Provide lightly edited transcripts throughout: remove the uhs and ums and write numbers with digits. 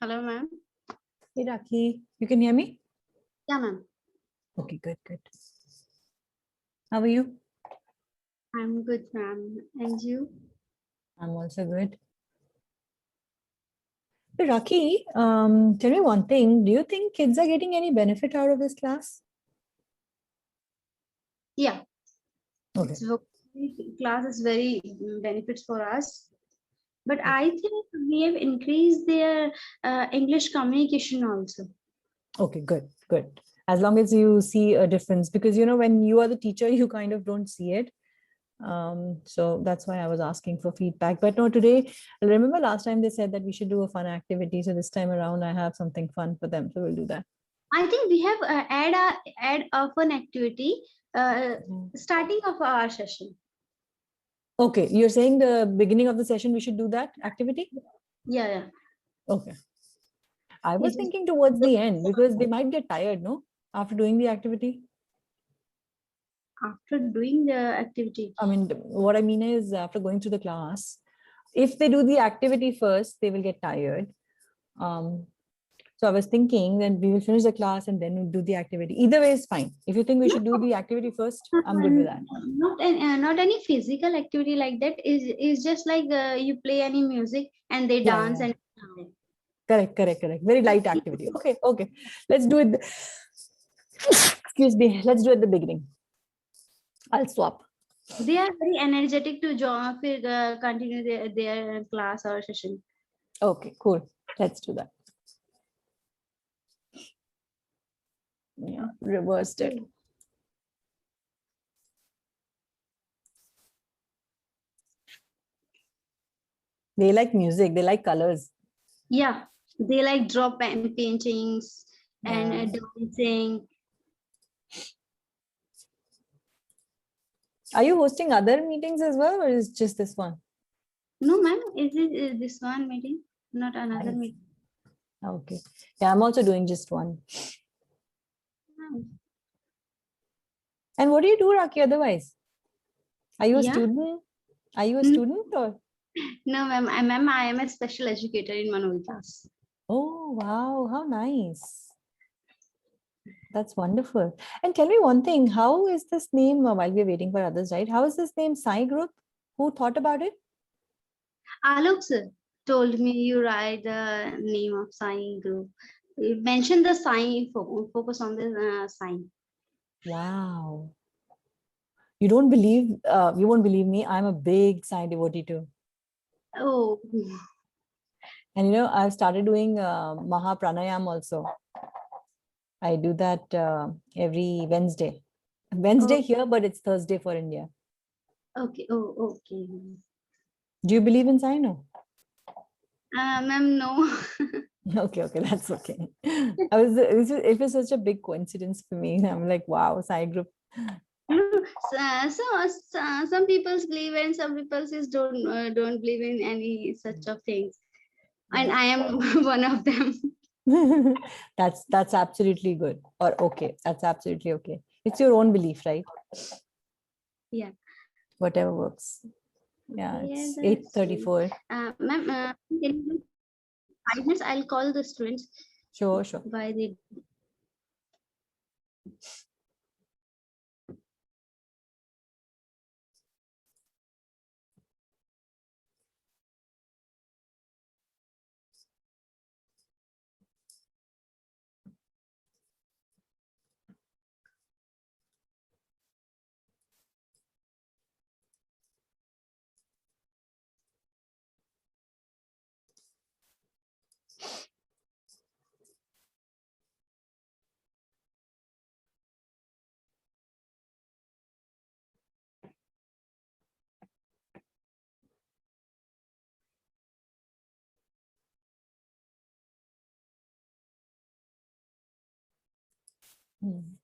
Hello, ma'am. Hey, Rakhi, you can hear me? Yeah, ma'am. Okay, good, good. How are you? I'm good, ma'am. And you? I'm also good. Hey, Rakhi, tell me one thing. Do you think kids are getting any benefit out of this class? Yeah. Okay. So class is very benefits for us. But I think we have increased their English communication also. Okay, good, good. As long as you see a difference, because when you are the teacher, you kind of don't see it. So that's why I was asking for feedback. But no, today, remember last time they said that we should do a fun activity. So this time around, I have something fun for them. So we'll do that. I think we have add a fun activity starting of our session. Okay, you're saying the beginning of the session, we should do that activity? Yeah, yeah. Okay. I was It is thinking towards the end because they might get tired, no? After doing the activity. after doing the activity. I mean, what I mean is after going through the class, if they do the activity first, they will get tired. So I was thinking that we will finish the class and then we'll do the activity. Either way is fine. If you think we should do the activity first, I'm good with that. Not any physical activity like that. Is just like you play any music and they Yeah, dance yeah. and Correct, correct, correct. Very light activity. Okay, okay. Let's do it. Excuse me. Let's do it at the beginning. I'll swap. they are very energetic to join, continue their class or session. Okay, cool. Let's do that. Yeah, reversed it. They like music. They like colors. Yeah, they like drop and paintings and Yeah. dancing. Are you hosting other meetings as well, or is just this one? No, ma'am, is this one meeting, not another Nice. meeting? Okay. Yeah, I'm also doing just one. And what do you do, Raki, otherwise? Are you a Yeah, student? Are you a no, student or? ma'am, I am a special educator in Manovi class. Oh, wow. How nice. That's wonderful. And tell me one thing, how is this name, while we're waiting for others, right? How is this name Sai Group? Who thought about it? Alok sir told me you write the name of sign group. You mention the sign, focus on the sign. Wow. You won't believe me. I'm a big Sai devotee too. Oh, And I've started doing Maha Pranayam also. I do that every Wednesday. Wednesday oh, here, but it's Thursday for India. okay. Oh, okay. Do you believe in Sai? No? Ma'am, no. Okay, okay, that's okay. It was such a big coincidence for me. I'm like, wow, Sai group. Some people believe and some people is don't believe in any such of things, and I am one of them. That's absolutely good. Or okay, that's absolutely okay. It's your own belief, right? Yeah. Whatever works. Yeah, Yeah, it's that's true. 8:34. Ma'am, can you give 5 minutes? I'll call the students Sure, sure. by the Hmm.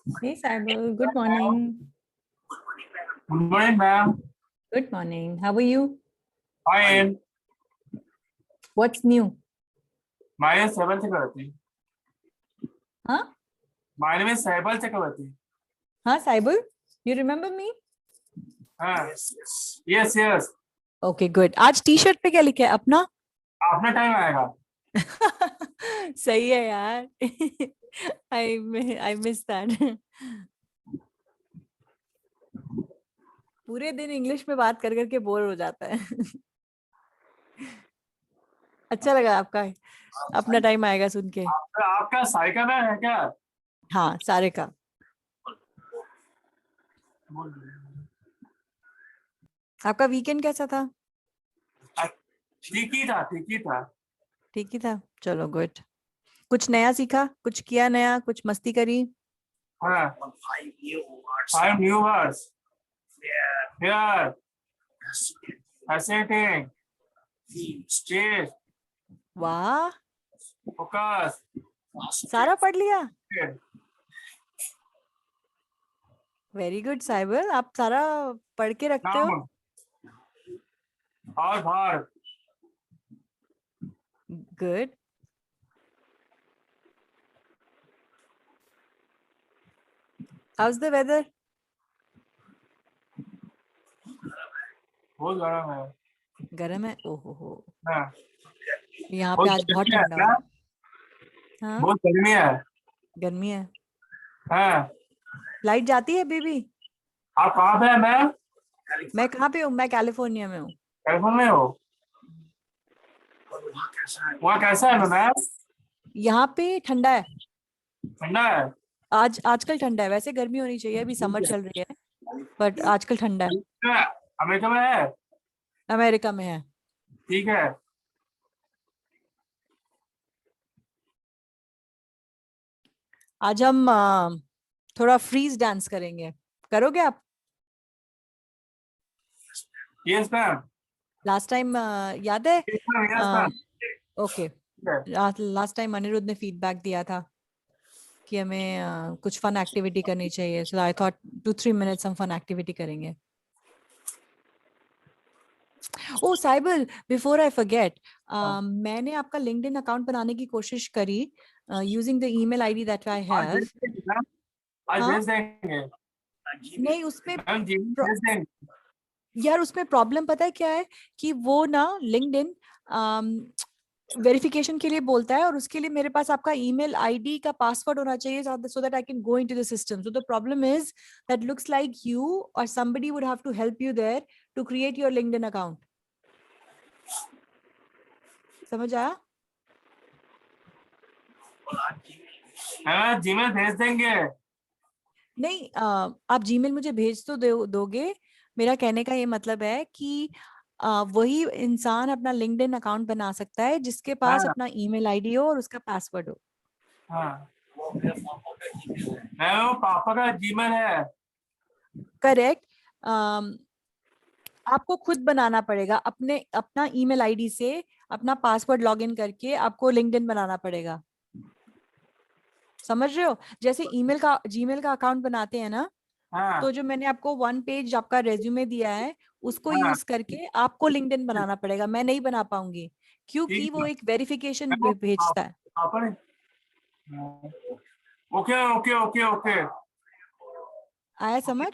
Hey, Saibal. Good morning. Good morning, ma'am. Good morning. How are you? Fine. What's new? My name is Saibal Chakravarti. Huh? My name is Saibal Chakravarti. Huh, Saibal? You remember me? Yes, yes. Okay, good. आज T-shirt पे क्या लिखा है अपना? अपना time आएगा. सही है यार. I miss that. पूरे दिन इंग्लिश में बात कर करके बोर हो जाता है. अच्छा लगा आपका अपना टाइम आएगा सुन के. आपका साई का नाम है क्या? हाँ, सारे का. आपका वीकेंड कैसा था? ठीक ही था, ठीक ही था. ठीक ही था. चलो गुड. कुछ नया सीखा? कुछ किया नया? कुछ मस्ती करी? हाँ. 5 new words. Here. Fascinating. Stay. वाह, Focus. सारा पढ़ लिया. वेरी गुड साइबर, आप सारा पढ़ के रखते हो. Noun. और verb. Good. How's the weather? बहुत गर्म है. गर्म है. ओहो हो. हाँ. यहाँ पे आज बहुत ठंडा हो. हाँ, बहुत गर्मी है. गर्मी है. हाँ. लाइट जाती है बीबी? आप कहाँ पे हैं मैम? मैं कहाँ पे हूँ? मैं कैलिफोर्निया में हूँ. कैलिफोर्निया में हो? वहाँ कैसा है मैम? यहाँ पे ठंडा है. ठंडा है. आजकल ठंडा है. वैसे गर्मी होनी चाहिए, अभी समर चल रही है, बट आजकल ठंडा है. अमेरिका में है. अमेरिका में है. ठीक है. आज हम थोड़ा फ्रीज डांस करेंगे. करोगे आप? Yes ma'am. लास्ट टाइम याद है? Yes ma'am. Okay. Last time Anirudh ने फीडबैक दिया था कि हमें कुछ फन एक्टिविटी करनी चाहिए. सो आई थॉट 2-3 मिनट्स हम फन एक्टिविटी करेंगे. ओ साइबल, बिफोर आई फॉरगेट, मैंने आपका लिंक्डइन अकाउंट बनाने की कोशिश करी using the email ID that I have. आज हाँ? भेज देंगे. नहीं, उसमें मैम जी भेज देंगे. यार उसमें प्रॉब्लम पता है क्या है कि वो ना लिंक्डइन वेरिफिकेशन के लिए बोलता है, और उसके लिए मेरे पास आपका ईमेल आईडी का पासवर्ड होना चाहिए so that I can go into the system. So the problem is that looks like you or somebody would have to help you there to create your LinkedIn account. समझ आया? हाँ Gmail भेज देंगे. नहीं, आप Gmail मुझे भेज तो दोगे. मेरा कहने का ये मतलब है कि वही इंसान अपना लिंक्डइन अकाउंट बना सकता है जिसके पास हाँ. अपना ईमेल आईडी हो और उसका पासवर्ड हो. हाँ. मैम वो पापा का जीमेल है. करेक्ट. आपको खुद बनाना पड़ेगा. अपना ईमेल आईडी से अपना पासवर्ड लॉगिन करके आपको लिंक्डइन बनाना पड़ेगा. समझ रहे हो? जैसे जीमेल का अकाउंट बनाते हैं ना, हाँ. तो जो मैंने आपको 1 पेज आपका रेज्यूमे दिया है उसको हाँ. यूज करके आपको लिंक्डइन बनाना पड़ेगा. मैं नहीं बना पाऊंगी क्योंकि ठीक वो है. एक वेरिफिकेशन मैम, वो भेजता है. पापा ने. Okay okay okay okay. आया समझ?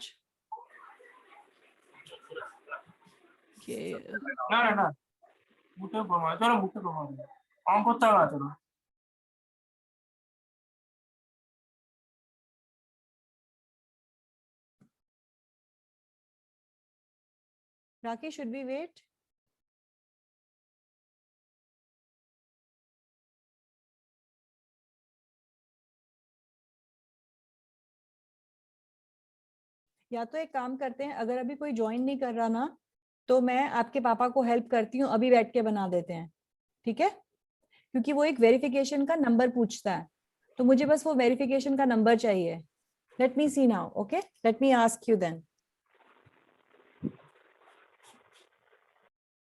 कि ना ना ना. मुझे बोलो चलो मुझे बोलो. ऑन करता है चलो. Rakesh, should we wait? या तो एक काम करते हैं, अगर अभी कोई ज्वाइन नहीं कर रहा ना, तो मैं आपके पापा को हेल्प करती हूँ, अभी बैठ के बना देते हैं. ठीक है? क्योंकि वो एक वेरिफिकेशन का नंबर पूछता है, तो मुझे बस वो वेरिफिकेशन का नंबर चाहिए. Let me see now. Okay, let me ask you then.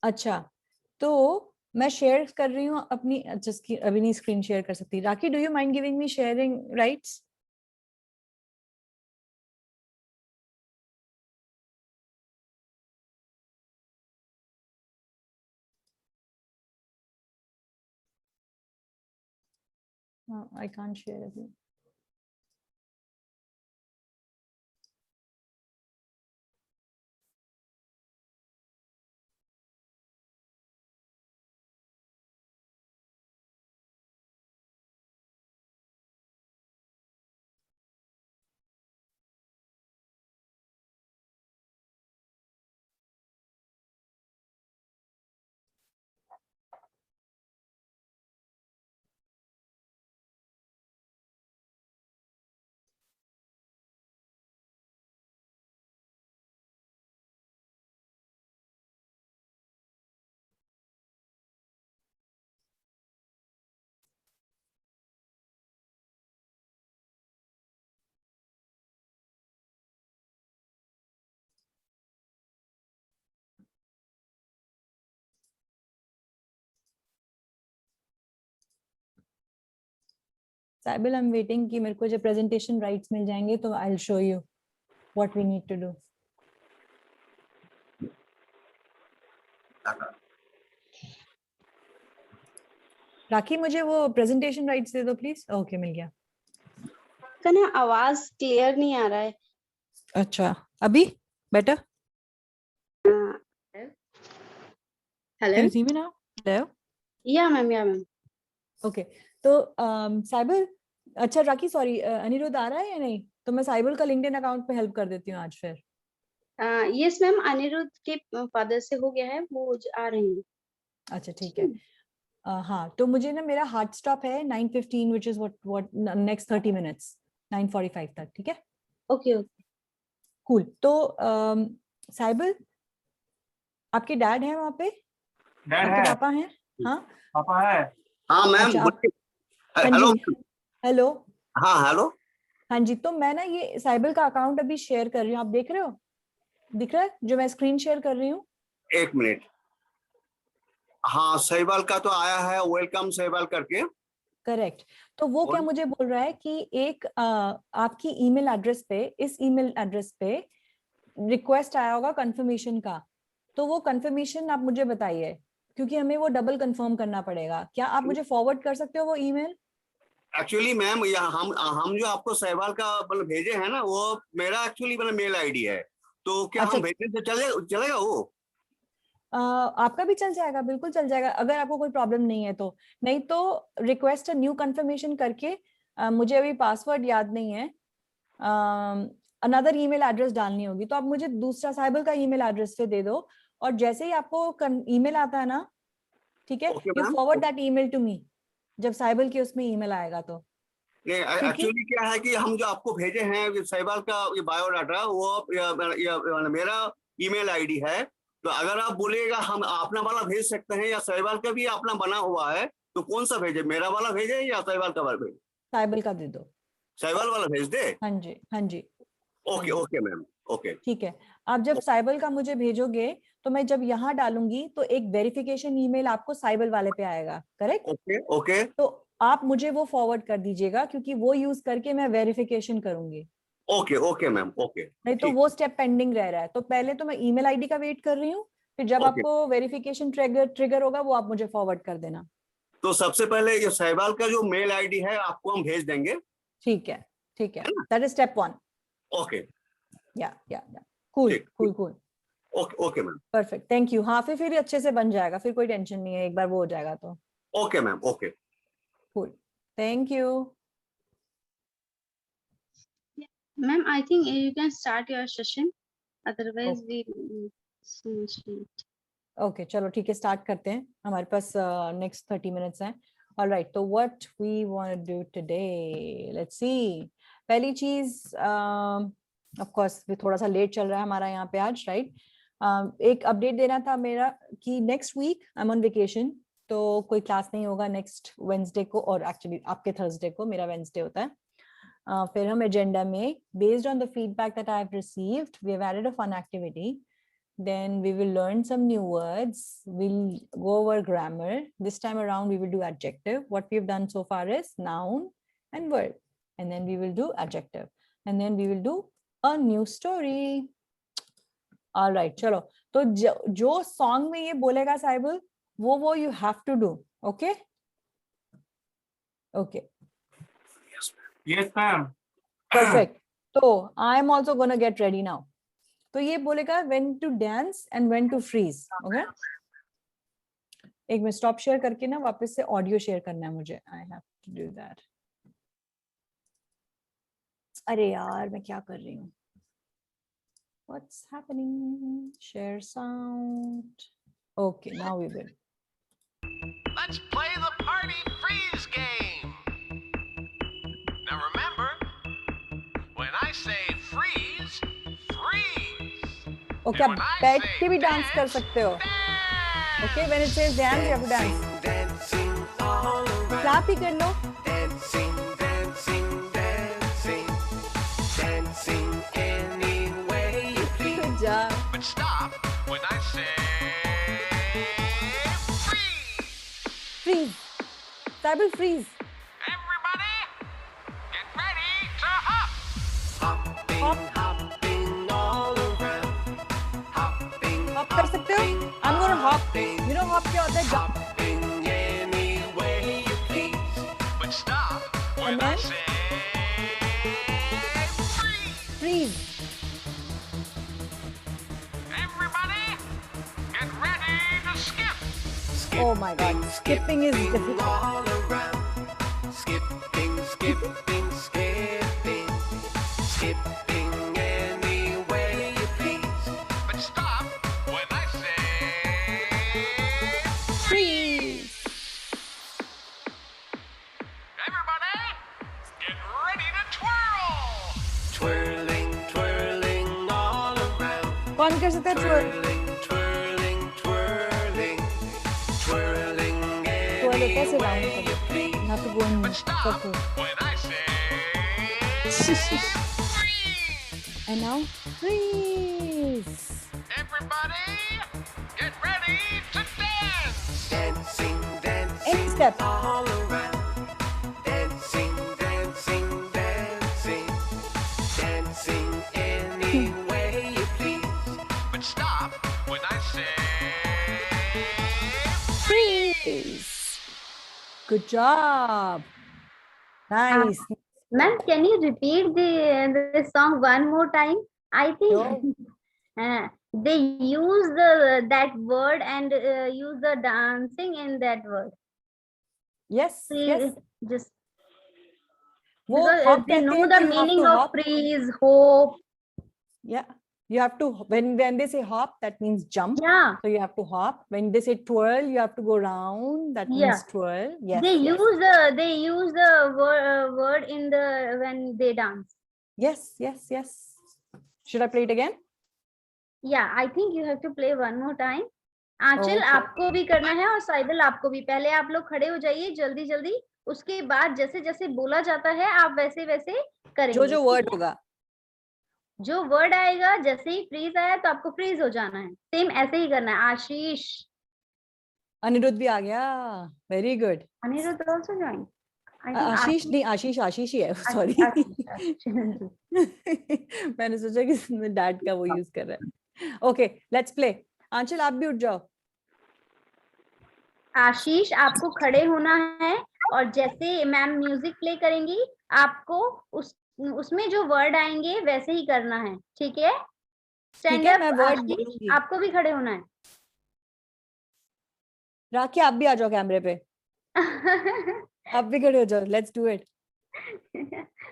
अच्छा, तो मैं शेयर कर रही हूँ अपनी. अच्छा, अभी नहीं स्क्रीन शेयर कर सकती. Rakhi, do you mind giving me sharing rights? I can't share it. Saibal, I'm waiting कि मेरे को जब presentation rights मिल जाएंगे तो I'll show you what we need to do. राखी मुझे वो presentation rights दे दो please. Okay, मिल गया. का ना आवाज क्लियर नहीं आ रहा है. अच्छा, अभी better? Hello. Can you see me now? Hello? या मैम. Okay. तो साइबल, अच्छा राखी सॉरी अनिरुद्ध आ रहा है या नहीं? तो मैं साइबल का लिंक्डइन अकाउंट पे हेल्प कर देती हूँ आज फिर. यस मैम, अनिरुद्ध के फादर से हो गया है, वो आ रहे हैं. अच्छा ठीक है. हाँ तो मुझे ना मेरा हार्ड स्टॉप है 9:15 which is what next 30 minutes 9:45 तक. ठीक है. ओके. कूल. तो साइबल आपके डैड हैं वहाँ पे? डैड आपके है, पापा हैं? हाँ पापा है। हाँ मैम. अच्छा, आप- हाँ हेलो. जी. हेलो. हाँ हेलो. हाँ जी. तो मैं ना ये साइबल का अकाउंट अभी शेयर कर रही हूँ. आप देख रहे हो? दिख रहा है जो मैं स्क्रीन शेयर कर रही हूँ? एक मिनट. हाँ सहवाल का तो आया है, वेलकम सहवाल करके. करेक्ट. तो वो क्या मुझे बोल रहा है कि एक आपकी ईमेल एड्रेस पे, इस ईमेल एड्रेस पे रिक्वेस्ट आया होगा कंफर्मेशन का. तो वो कंफर्मेशन आप मुझे बताइए क्योंकि हमें वो डबल कंफर्म करना पड़ेगा. क्या आप मुझे फॉरवर्ड कर सकते हो वो ईमेल? एक्चुअली मैम हम जो आपको सहवाल का मतलब भेजे हैं ना, वो मेरा एक्चुअली मतलब मेल आईडी है. तो क्या अच्छा. हम भेजने से चलेगा वो? आपका भी चल जाएगा, बिल्कुल चल जाएगा अगर आपको कोई प्रॉब्लम नहीं है तो. नहीं तो रिक्वेस्ट न्यू कंफर्मेशन करके मुझे अभी पासवर्ड याद नहीं है, अनदर ईमेल एड्रेस डालनी होगी. तो आप मुझे दूसरा साइबल का ईमेल एड्रेस पे दे दो और जैसे ही आपको ईमेल आता है ना, ठीक है, Okay, you ma'am. Forward that email to me जब साइबल की उसमें ईमेल आएगा तो. एक्चुअली क्या है कि हम जो आपको भेजे हैं सहवाल का ये बायोडाटा, वो मेरा ईमेल आईडी है. तो अगर आप बोलिएगा हम अपना वाला भेज सकते हैं या सहवाल का भी अपना बना हुआ है, तो कौन सा भेजे? मेरा वाला भेजे या सहवाल का वाला भेजे? साइबल का दे दो. सहवाल वाला भेज दे. हाँ जी, हाँ जी. Okay okay ma'am. ओके ठीक है. आप जब साइबल का मुझे भेजोगे तो मैं जब यहाँ डालूंगी तो एक वेरिफिकेशन ईमेल आपको साइबल वाले पे आएगा. करेक्ट. ओके ओके तो आप मुझे वो फॉरवर्ड कर दीजिएगा क्योंकि वो यूज करके मैं वेरिफिकेशन करूंगी. Okay okay ma'am. ओके. नहीं तो वो स्टेप पेंडिंग रह रहा है. तो पहले तो मैं ईमेल आईडी का वेट कर रही हूँ, फिर जब Okay. आपको वेरिफिकेशन ट्रिगर होगा वो आप मुझे फॉरवर्ड कर देना. तो सबसे पहले ये सहवाल का जो मेल आईडी है आपको हम भेज देंगे. ठीक है, ठीक है. That is step 1. ओके. या कूल ठीक, cool cool. Okay okay ma'am. Perfect. Thank you. हाँ फिर अच्छे से बन जाएगा, फिर कोई टेंशन नहीं है. एक बार वो हो जाएगा तो okay ma'am. Okay. Cool. Thank you. Ma'am, I think you can start your session. Otherwise, we so much late. Okay चलो ठीक है, स्टार्ट करते हैं. हमारे पास नेक्स्ट 30 मिनट्स हैं. ऑलराइट. तो what we want to do today, let's see. पहली चीज ऑफ कोर्स थोड़ा सा लेट चल रहा है हमारा यहाँ पे आज, राइट. एक अपडेट देना था मेरा कि next week I am on vacation, तो कोई क्लास नहीं होगा नेक्स्ट वेडनेसडे को, और एक्चुअली आपके थर्सडे को, मेरा वेडनेसडे होता है. फिर हम एजेंडा में based on the feedback that I have received we have added a fun activity. Then we will learn some new words. We'll go over grammar. This time around, we will do adjective. What we've done so far is noun and verb. And then we will do adjective. And then we will do a new story. All right, chalo. तो जो song में ये बोलेगा Cyble, वो you have to do. Okay? Okay. Yes, ma'am. Perfect. So I am also gonna get ready now. तो ये बोलेगा when to dance and when to freeze. Okay? एक मिनट स्टॉप शेयर करके ना वापस से ऑडियो शेयर करना है मुझे. I have to do that. अरे यार मैं क्या कर रही हूँ? What's happening? Share sound. Okay, now we're good. Let's play the party freeze game. Now remember, when I say freeze, freeze. Okay, आप बैठ के भी डांस कर सकते हो. Dance. Okay, when it says dance, you have to dance. Dancing all around. Clap ही कर लो. Dancing, dancing, dancing. Dancing any way you please. Good job. But stop when I say freeze. Freeze. Saibal, freeze. Everybody, get ready to hop. Hopping, Hop. hopping all around. Hopping, Hop कर सकते हो? I'm gonna hop. You know hop क्या होता है? Jump. hopping any way you please. But stop when And I then? say freeze. Freeze. Everybody, get ready to skip. Oh my God. Skipping is difficult. All around. Skipping, skipping, skipping. Skipping any way you please. But stop when I say Freeze. everybody, get ready to twirl. Twirling, twirling all around. कौन कर सकता है twirl? Twirling, twirling, twirling. Twirling Twirl any कैसे round way करो? you please. You have to go in But stop circle. when I say freeze. And now freeze. Everybody, get ready to dance. Dancing, dancing Any step. all around. Dancing, dancing, dancing. Dancing any way you please. But stop when I say Freeze. Good job. Nice. Ma'am, can you repeat the song one more time? I think they use that word and use the dancing in that word. Yes. Yes. Just वो because hop they कहते know हैं the कि you have meaning to of hop. freeze, hope. Yeah. You have to, when they say hop, that means jump. Yeah, So you have to hop. When they say twirl, you have to go round. That means Yeah. twirl. Yes. they yes. use the word in the when they dance. Yes. Yes. Yes. Should I play it again? Yeah, I think you have to play one more time. Aanchal Okay. आपको भी करना है और साइदल आपको भी. पहले आप लोग खड़े हो जाइए जल्दी जल्दी. उसके बाद जैसे जैसे बोला जाता है आप वैसे वैसे करेंगे. जो जो word होगा. जो वर्ड आएगा जैसे ही फ्रीज आया तो आपको फ्रीज हो जाना है. सेम ऐसे ही करना है. आशीष, अनिरुद्ध भी आ गया. Very good. Anirudh also join. I think आशीष नहीं, आशीष ही है. Sorry. मैंने सोचा कि डैड का वो यूज कर रहा है. Okay, let's play. आंचल आप भी उठ जाओ. आशीष आपको खड़े होना है और जैसे मैम म्यूजिक प्ले करेंगी आपको उसमें जो वर्ड आएंगे वैसे ही करना है. ठीक है? स्टैंड है, अप. मैं word आशीष बोलूंगी. आपको भी खड़े होना है. राखी आप भी आ जाओ कैमरे पे. आप भी खड़े हो जाओ. Let's do it.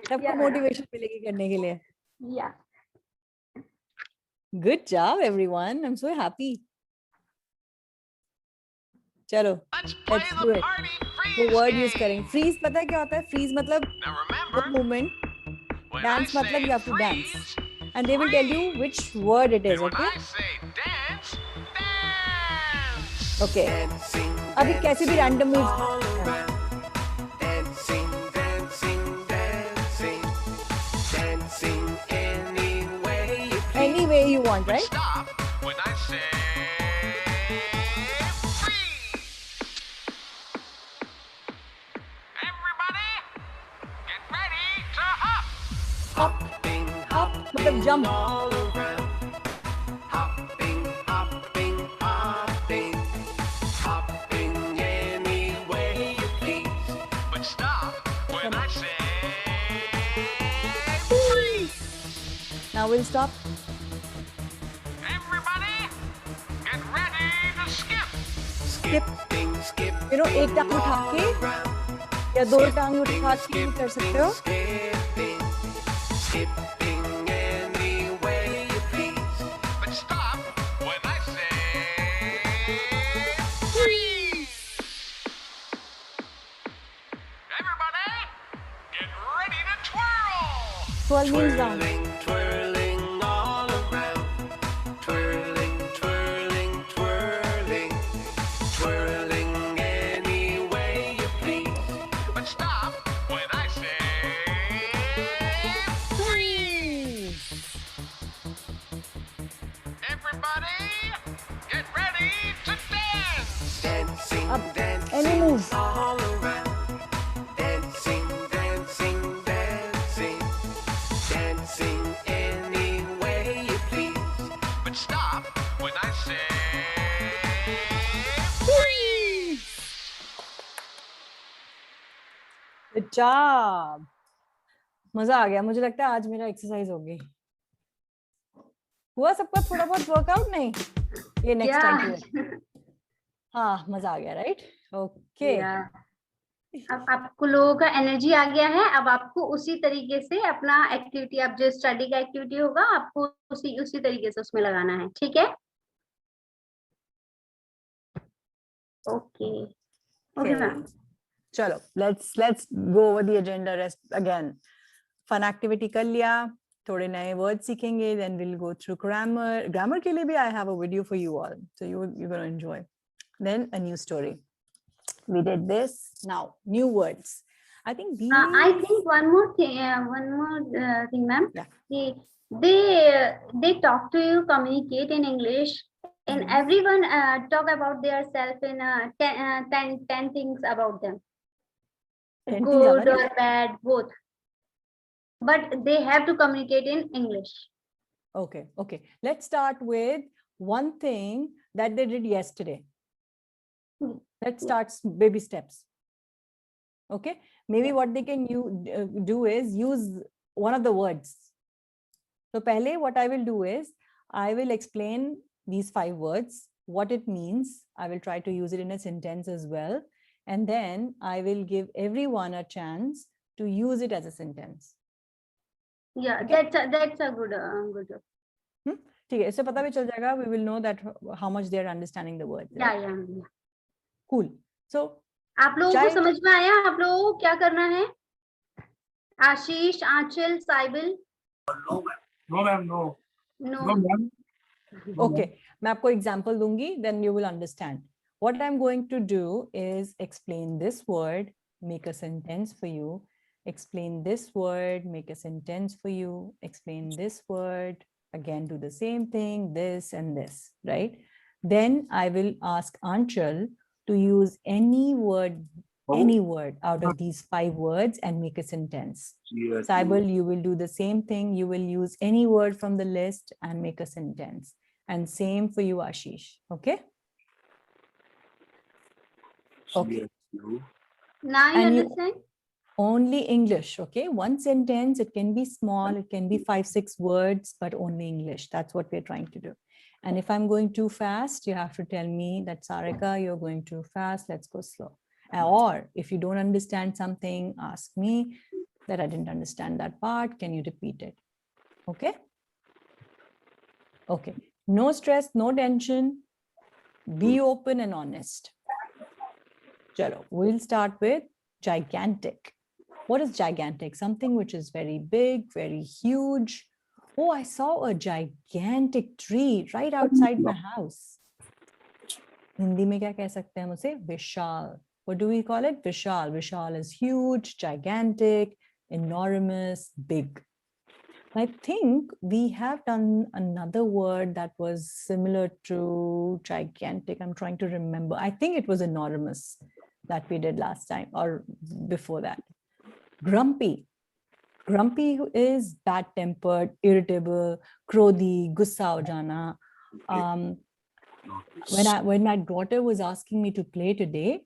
सबको Yeah. मोटिवेशन मिलेगी करने के लिए. Yeah. Good job, everyone. I'm so happy. चलो, let's play let's the do it. party वो freeze word use game. करेंगे. Freeze पता है क्या होता है? Freeze मतलब Now वो remember, movement. when Dance I मतलब say you have to dance. freeze, And they will tell you which word it is, and when okay? I say dance, dance. Okay. Dancing, अभी कैसे भी random all moves. around. Dancing, dancing, dancing. Dancing any way you please. Any way you want, right? Stop when I say freeze. Everybody, get ready to hop. Hopping, Hop मतलब jump. all around. Hopping, hopping, hopping. Hopping any way you please. But stop when I say Now we'll stop. Everybody, get ready to skip. Skip. Skipping, skip. You know, एक टांग उठा के या दो टांग उठा के भी कर सकते हो. Skipping, skipping any way you please. But stop when I say freeze. Everybody, get ready to twirl. 12 means round. Twirling, twirling all around. Twirling, twirling, twirling. Twirling any way you please. But stop when I say freeze. Everybody, get ready to dance. Dancing, Up. dancing Any move. all around. Dancing, dancing, dancing. Dancing any way you please. But stop when I say freeze. Good job. मजा आ गया. मुझे लगता है आज मेरा exercise हो गई. हुआ सबका थोड़ा बहुत वर्कआउट? नहीं, ये नेक्स्ट टाइम. हाँ, मजा आ गया. राइट. ओके. अब आपको लोगों का एनर्जी आ गया है. अब आपको उसी तरीके से अपना एक्टिविटी, आप जो स्टडी का एक्टिविटी होगा आपको उसी तरीके से उसमें लगाना है. ठीक है. Okay okay ma'am. चलो, let's go over the agenda rest again. Fun activity कर लिया, थोड़े नए words सीखेंगे, then we'll go through grammar. Grammar के लिए भी I have a video for you all, so you're going to enjoy. Then a new story. We did this. Now new words. I think these. I think one more thing, ma'am. Yeah. They talk to you, communicate in English, and everyone talk about their self in 10 things about them. 10 things Good about or it? bad, both. But they have to communicate in English. Okay. Let's start with one thing that they did yesterday. Let's start baby steps. Okay. Maybe what they can do is use one of the words. So pehle what I will do is I will explain these 5 words, what it means. I will try to use it in a sentence as well. And then I will give everyone a chance to use it as a sentence. Yeah, Okay. that's a good. ठीक है, इससे पता भी चल जाएगा. We will know that how much they are understanding the words. right? Yeah. Cool. So आप लोगों को Child- समझ में आया? आप लोगों को क्या करना है? आशीष, आंचल, Sybill. No, ma'am, no. No. No, ma'am. okay, मैं आपको example दूंगी, then you will understand. What I'm going to do is explain this word, make a sentence for you. Explain this word, make a sentence for you. Explain this word, again do the same thing, this and this, right? Then I will ask Anchal to use any word out of these 5 words and make a sentence. Yes. Saibal, you will do the same thing. You will use any word from the list and make a sentence. And same for you, Ashish. Okay? Okay. Yes. Now you And you- understand? Only English, okay? One sentence, it can be small, it can be 5-6 words, but only English. That's what we're trying to do. And if I'm going too fast, you have to tell me that, Sarika, you're going too fast, let's go slow. Or if you don't understand something, ask me that I didn't understand that part. Can you repeat it? Okay? Okay. No stress, no tension. Be open and honest. Chalo, we'll start with gigantic. What is gigantic? Something which is very big, very huge. Oh, I saw a gigantic tree right outside my house. Hindi mein kya keh sakte hain usse? Vishal. What do we call it? Vishal. Vishal is huge, gigantic, enormous, big. I think we have done another word that was similar to gigantic. I'm trying to remember. I think it was enormous that we did last time or before that. Grumpy. Grumpy is bad-tempered, irritable, krodhi, gussa ho jana. When my daughter was asking me to play today,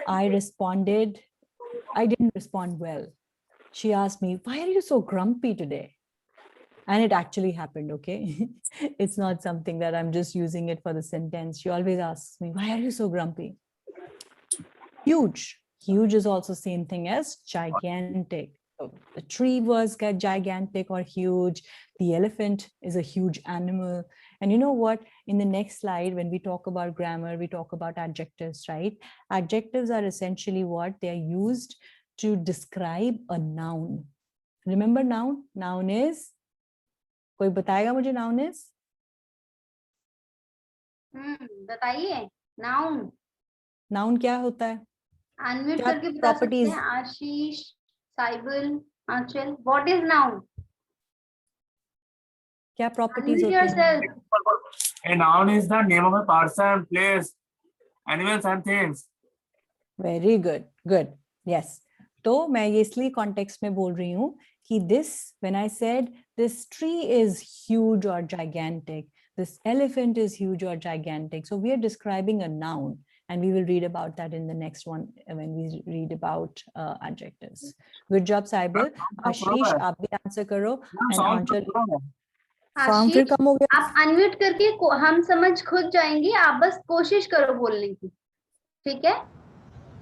I didn't respond well. She asked me, why are you so grumpy today? And it actually happened, okay? It's not something that I'm just using it for the sentence. She always asks me, why are you so grumpy? Huge. Huge is also same thing as gigantic. So the tree was gigantic or huge. The elephant is a huge animal. And you know what? In the next slide, when we talk about grammar, we talk about adjectives, right? Adjectives are essentially what? They are used to describe a noun. Remember noun? Noun is? कोई बताएगा मुझे noun is? बताइए noun Noun क्या होता है? Unmute क्या करके बता सकते properties? हैं Ashish Saibal Anchal what is noun क्या properties अनम्यूट होती हैं? Yourself A noun is the name of a person, place, animals and things. Very good, good. Yes. तो मैं ये इसलिए context में बोल रही हूँ कि this, when I said this tree is huge or gigantic, this elephant is huge or gigantic. So we are describing a noun, and we will read about that in the next one when we read about adjectives. Good job, Saibal. Ashish, आप भी answer करो. And Anchal, sound फिर कम हो गया. आप unmute करके हम समझ खुद जाएंगे आप बस कोशिश करो बोलने की ठीक है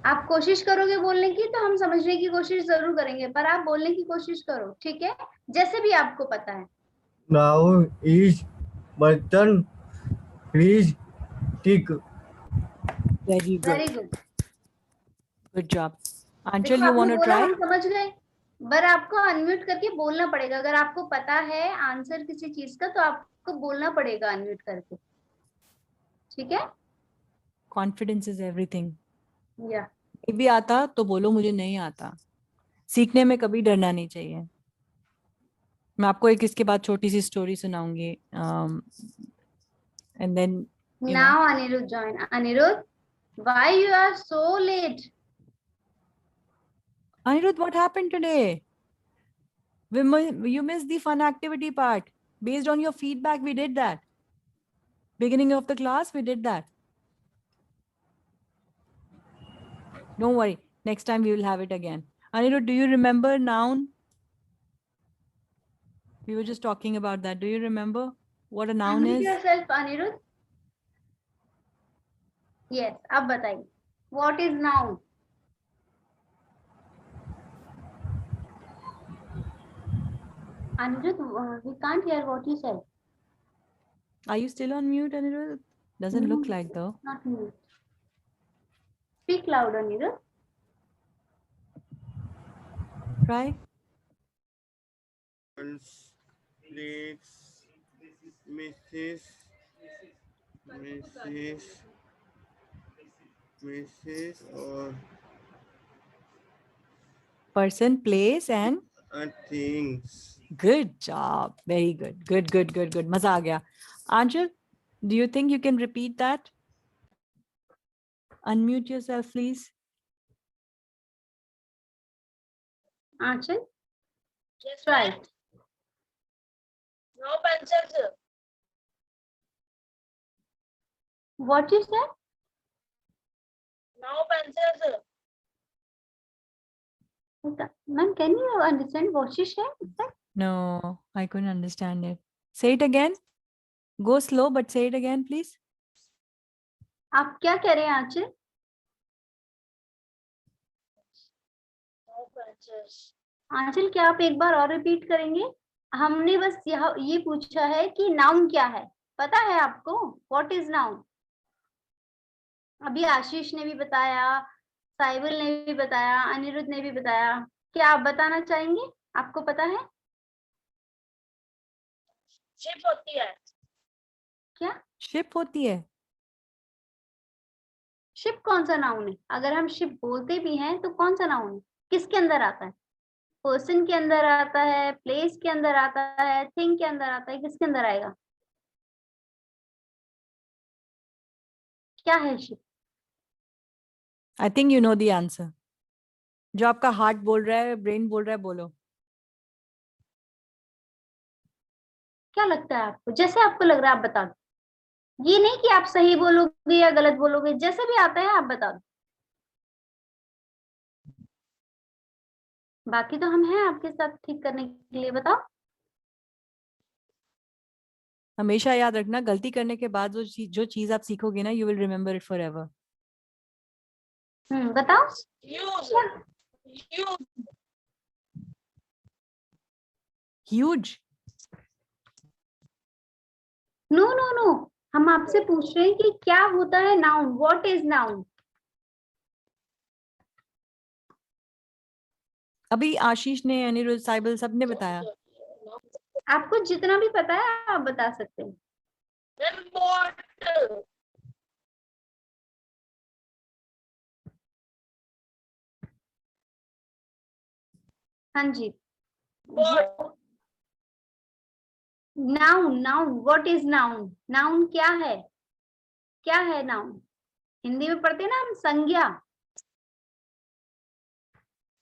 आप कोशिश करोगे बोलने की तो हम समझने की कोशिश जरूर करेंगे पर आप बोलने की कोशिश करो ठीक है जैसे भी आपको पता है Noun is button. Please tick. Very good. Very good Good job. Anchal, you want to try? हम समझ गए पर आपको अनम्यूट करके बोलना पड़ेगा अगर आपको पता है आंसर किसी चीज का तो आपको बोलना पड़ेगा अनम्यूट करके ठीक है Confidence is everything. या नहीं भी आता तो बोलो मुझे नहीं आता. सीखने में कभी डरना नहीं चाहिए. मैं आपको एक इसके बाद छोटी सी story सुनाऊंगी. And then now Anirudh join Anirudh why you are so late Anirudh, what happened today? You missed the fun activity part. Based on your feedback, we did that. Beginning of the class, we did that. Don't worry. Next time we will have it again. Anirudh, do you remember noun? We were just talking about that. Do you remember what a noun Unmute is? yourself Anirudh yes अब बताइए what is noun Anirudh we can't hear what you said Are you still on mute, Anirudh? Doesn't look like though. not mute speak louder Anirudh Try. Plates, Mrs. or Person, place, and things. good job. Very good. Good. Maza aa gaya. Anshul, do you think you can repeat that? Unmute yourself, please. Anshul yes right No pencils. what you said No pencils. ma'am can you understand what she said No, I couldn't understand it. Say it again. Go slow, but say it again, please. आप क्या कह रहे हैं आंचल No pencils. आंचल क्या आप एक बार और repeat करेंगे हमने बस ये पूछा है कि नाउन क्या है पता है आपको व्हाट इज नाउन अभी आशीष ने भी बताया साइबल ने भी बताया अनिरुद्ध ने भी बताया क्या आप बताना चाहेंगे आपको पता है Ship होती है. क्या Ship होती है. शिप कौन सा नाउन है अगर हम शिप बोलते भी हैं तो कौन सा नाउन है किसके अंदर आता है पर्सन के अंदर आता है प्लेस के अंदर आता है थिंग के अंदर आता है किसके अंदर आएगा क्या है ship I think you know the answer. जो आपका हार्ट बोल रहा है, ब्रेन बोल रहा है, बोलो. क्या लगता है आपको जैसे आपको लग रहा है आप बता दो ये नहीं कि आप सही बोलोगे या गलत बोलोगे जैसे भी आता है आप बता दो बाकी तो हम हैं आपके साथ ठीक करने के लिए बताओ हमेशा याद रखना, गलती करने के बाद जो चीज आप सीखोगे ना, you will remember it for ever. बताओ. use, use, huge. No no no, हम आपसे पूछ रहे हैं कि क्या होता है नाउन. What is noun? अभी आशीष ने, अनिरुद्ध, साइबल सबने बताया. आपको जितना भी पता है आप बता सकते हैं. then bottle, हाँ जी. bottle, noun. Noun, what is noun? Noun क्या है? क्या है नाउन? हिंदी में पढ़ते हैं ना हम, संज्ञा.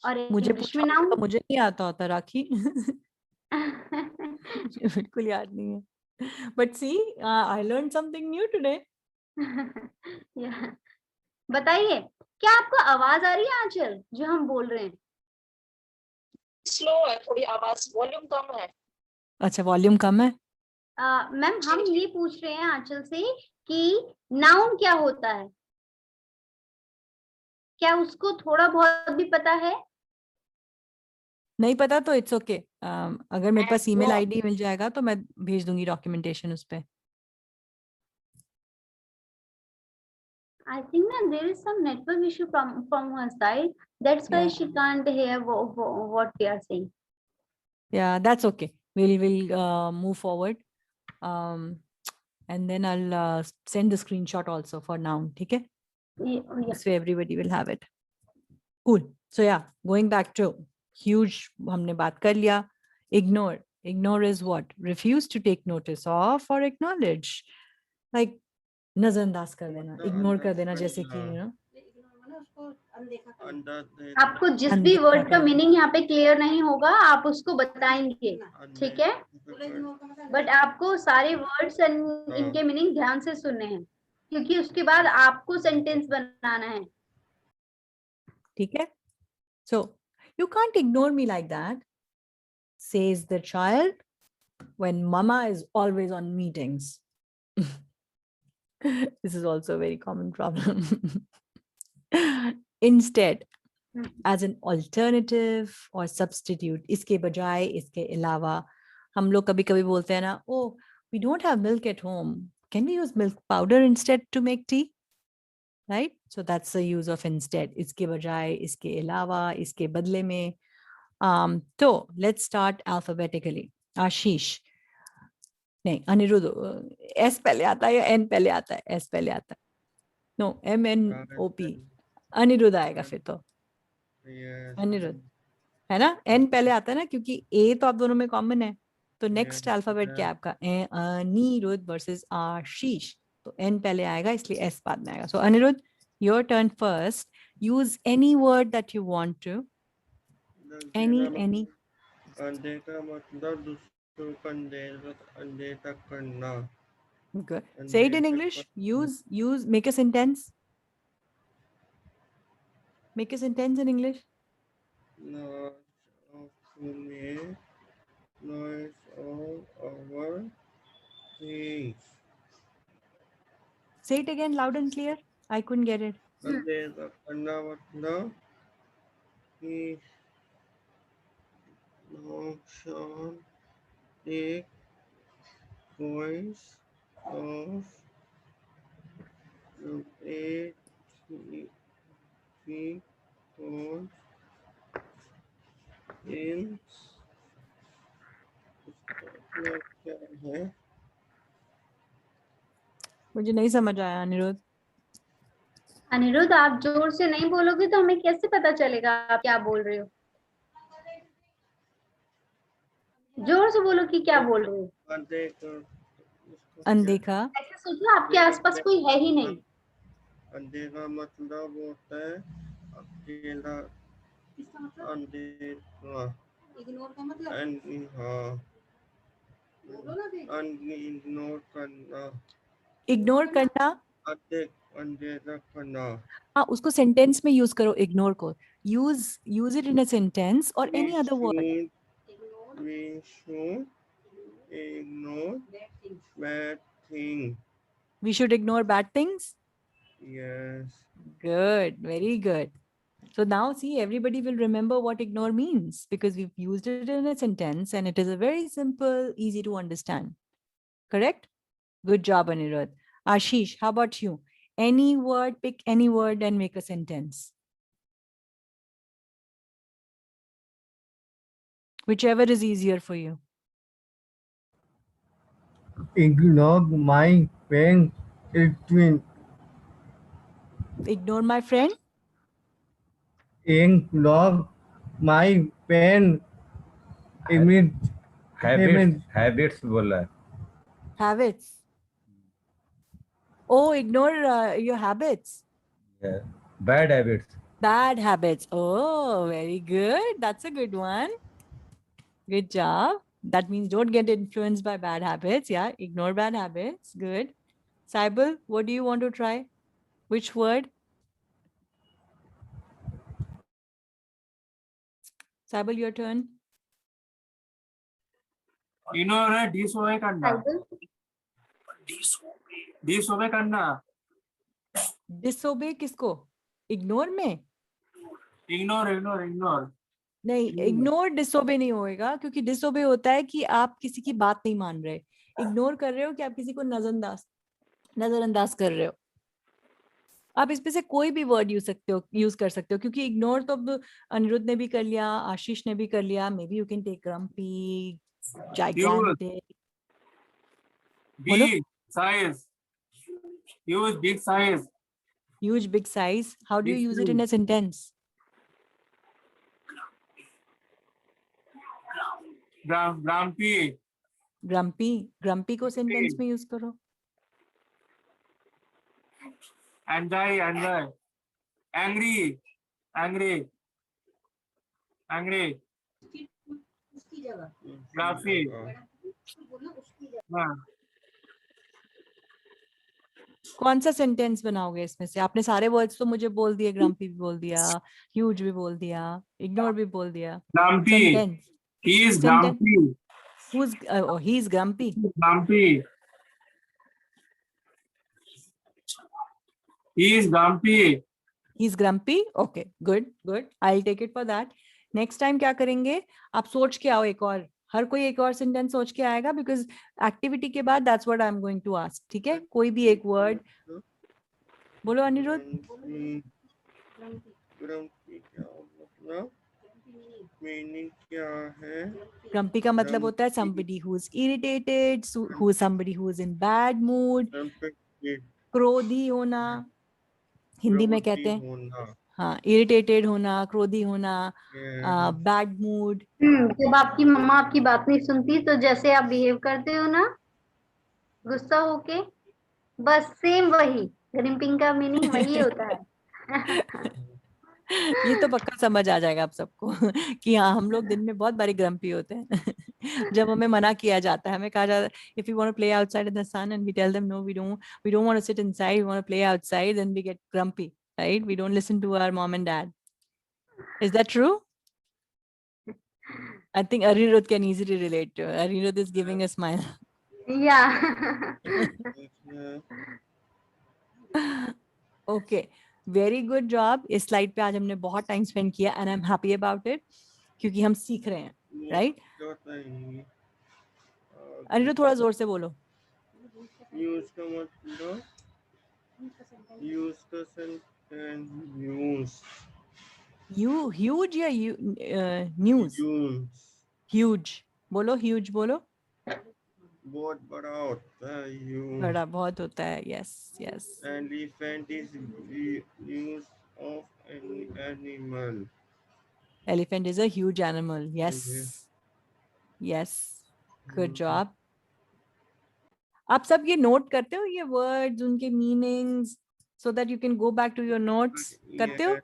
और मुझे इंग्लिश में पूछा नाउन. तो मुझे नहीं आता होता राखी. मुझे बिल्कुल याद नहीं है. But see, I learn something new today. बताइए, क्या आपको आवाज आ रही है आंचल जो हम बोल रहे हैं? slow है थोड़ी आवाज, वॉल्यूम कम है. अच्छा, वॉल्यूम कम है. मैम हम ये पूछ रहे हैं आंचल से कि नाउन क्या होता है, क्या उसको थोड़ा बहुत भी पता है? नहीं पता तो इट्स ओके. अगर मेरे पास ईमेल वो- आईडी मिल जाएगा तो मैं भेज दूंगी डॉक्यूमेंटेशन उस पे. I think that there is some network issue from her side. That's why Yeah. she can't hear what we are saying. Yeah, that's okay. We'll move forward. And then I'll send the screenshot also for noun. ठीक है? Yeah. This way everybody will have it. Cool. So yeah, going back to huge, हमने बात कर लिया. Ignore. Ignore is what? Refuse to take notice of or acknowledge. Like नजरअंदाज कर देना, ignore कर देना, जैसे कि यू नो. आपको जिस भी अनदेखा वर्ड का कर मीनिंग यहाँ पे क्लियर नहीं होगा आप उसको बताएंगे, ठीक है? बट आपको सारे वर्ड्स इनके मीनिंग ध्यान से सुनने हैं, क्योंकि उसके बाद आपको सेंटेंस बनाना है. ठीक है? So you can't ignore me like that, says the child when mama is always on meetings. This is also a very common problem. Instead, as an alternative or substitute, इसके बजाय, इसके अलावा, हम लोग कभी कभी बोलते हैं ना, oh, we don't have milk at home. Can we use milk powder instead to make tea? Right? So that's the use of instead. इसके बजाय, इसके अलावा, इसके बदले में. So let's start alphabetically. आशीष. नहीं, अनिरुद्ध. एस पहले आता है या एन पहले आता है? एस पहले आता है. No, MNOP. अनिरुद्ध आएगा फिर तो. अनिरुद्ध है ना? एन पहले आता है ना, क्योंकि ए तो आप दोनों में कॉमन है. तो नेक्स्ट अल्फाबेट क्या है आपका? अनिरुद्ध वर्सेस आशीष. तो एन पहले आएगा, इसलिए एस बाद में आएगा. So Anirudh, your turn first. Use any word that you want to. Any. अनदेखा मतलब दूसरों का अनदेखा करना. Good. Say it in English. Use. Make a sentence. Make a sentence in English. Not of me, noise of our things. Say it again, loud and clear. I couldn't get it. अनदेखा करना मतलब कि नुकसान एक voice of a on in क्या है? मुझे नहीं समझ आया अनिरुद्ध. अनिरुद्ध, आप जोर से नहीं बोलोगे तो हमें कैसे पता चलेगा आप क्या बोल रहे हो? जोर से बोलो कि क्या बोल रहे हो. अनदेखा. ऐसे सोचो आपके आसपास कोई है ही नहीं. अनदेखा मतलब होता है अकेला. अनदेखा. इग्नोर का मतलब? इग्नोर करना. इग्नोर करना. अनदेखा करना. हाँ, उसको सेंटेंस में यूज करो. इग्नोर को use it in a sentence और any other word. We should ignore bad thing. We should ignore bad things. Yes. Good, very good. So now see, everybody will remember what ignore means because we've used it in a sentence and it is a very simple, easy to understand. Correct? Good job, Anirudh. Ashish, how about you? Any word, pick any word and make a sentence. Whichever is easier for you. Ignore my pen. Ignore my friend. Ignore my pen. Habits बोला है. Habits. Oh, ignore your habits. Yeah. Bad habits. Bad habits. Oh, very good. That's a good one. Good job. That means don't get influenced by bad habits. Yeah, ignore bad habits. Good. Saibal, what do you want to try? Which word? Saibal, your turn. Ignore है disobey करना disobey करना Disobey किसको? Ignore में? Ignore ignore ignore नहीं, ignore disobey नहीं होएगा क्योंकि disobey होता है कि आप किसी की बात नहीं मान रहे. इग्नोर कर रहे हो कि आप किसी को नजरअंदाज कर रहे हो. आप इसमें से कोई भी वर्ड यूज कर सकते हो क्योंकि इग्नोर तो अब अनिरुद्ध ने भी कर लिया, आशीष ने भी कर लिया. Maybe you can take grumpy, gigantic. big size use big size Huge, big size. How do you Big use it in a sentence? grumpy Grumpy को sentence में use करो. angry ग्राफी हाँ कौन सा सेंटेंस बनाओगे इसमें से? आपने सारे वर्ड्स तो मुझे बोल दिए. ग्रम्पी भी बोल दिया, ह्यूज भी बोल दिया, इग्नोर भी बोल दिया. grumpy Sentence. he is Sentence. grumpy Who's he is grumpy. grumpy he is grumpy He's grumpy. Okay, good. I'll take it for that. Next time क्या करेंगे? आप सोच के आओ एक और. हर कोई एक और सेंटेंस सोच के आएगा because एक्टिविटी के बाद that's what I'm going to ask. ठीक है? कोई भी एक वर्ड बोलो अनिरुद्ध. मीनिंग क्या है? Grumpy का मतलब होता है somebody who's irritated, who's somebody who's in bad mood. क्रोधी होना हिंदी में कहते हैं. हाँ, irritated होना, क्रोधी होना, bad mood. जब आपकी मम्मा आपकी बात नहीं सुनती तो जैसे आप बिहेव करते हो ना गुस्सा होके, बस सेम वही ग्रिम्पिंग का मीनिंग वही होता है. ये तो पक्का समझ आ जाएगा आप सबको कि हाँ हम लोग दिन में बहुत बारी ग्रम्पी होते हैं. जब हमें मना किया जाता है, हमें कहा जाता है if you want to play outside in the sun and we tell them no, we don't want to sit inside, we want to play outside, then we get grumpy, right? We don't listen to our mom and dad. Is that true? I think Anirudh can easily relate to. Anirudh is giving a smile. Yeah. Okay, very good job. इस slide पे आज हमने बहुत time spend किया and I'm happy about it क्योंकि हम सीख रहे हैं, right? अनिरुद्ध थोड़ा जोर से बोलो. यूज का मतलब यूज का सेंटेंस Huge या news? Huge. बोलो huge बोलो. बहुत बड़ा होता है. यूज बड़ा बहुत होता है. Yes. Elephant is use of any animal. Elephant is a huge animal. Yes. Good job. आप सब ये नोट करते हो ये वर्ड्स, उनके meanings, so that you can go back to your notes? करते हो?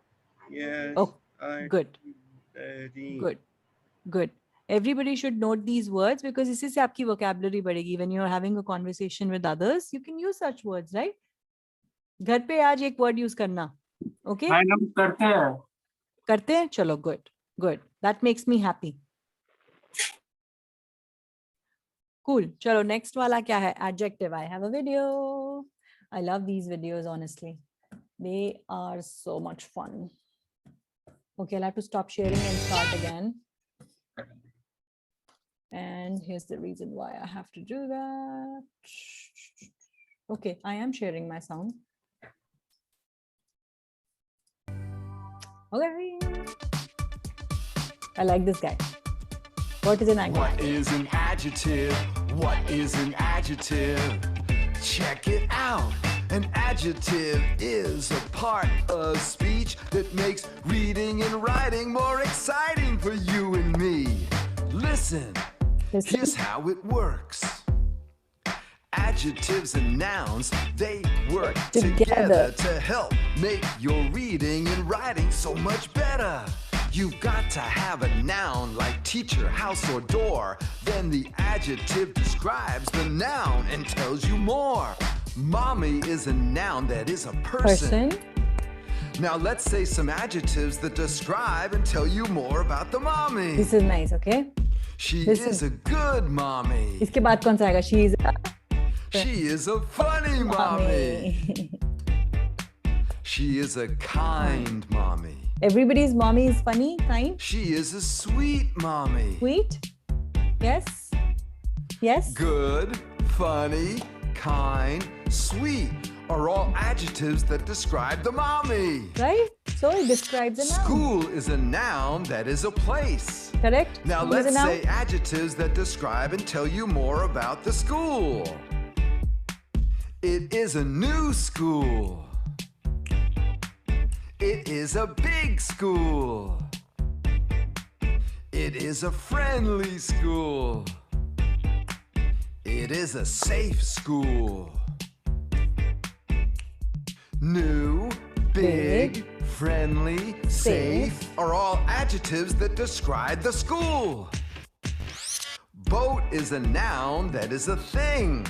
Yes. Oh, good. Everybody should note these words because इसी से आपकी vocabulary बढ़ेगी. When you are having a conversation with others, you can use such words, right? घर पे आज एक word use करना. Okay? हम करते हैं. चलो, good. That makes me happy. Cool. चलो next वाला क्या है? Adjective. I have a video. I love these videos, honestly. They are so much fun. Okay, I'll have to stop sharing and start again. And here's the reason why I have to do that. Okay, I am sharing my sound. Okay. I like this guy. What is an adjective? What is an adjective? What is an adjective? Check it out. An adjective is a part of speech that makes reading and writing more exciting for you and me. Listen, here's how it works. Adjectives and nouns, they work together to help make your reading and writing so much better. You've got to have a noun like teacher, house, or door. Then the adjective describes the noun and tells you more. Mommy is a noun that is a person. Now let's say some adjectives that describe and tell you more about the mommy. This is nice, okay? She Listen. is a good mommy. इसके बाद कौन सा आएगा? She is She is a funny mommy. She is a kind mommy. Everybody's mommy is funny, kind, She is a sweet mommy. sweet. Yes. Yes. Good, funny, kind, sweet are all adjectives that describe the mommy. Right? So it describes a noun. School is a noun that is a place. Correct? Now School is a let's noun. say adjectives that describe and tell you more about the school. It is a new school. It is a big school. It is a friendly school. It is a safe school. New, big, friendly, safe are all adjectives that describe the school. Boat is a noun that is a thing.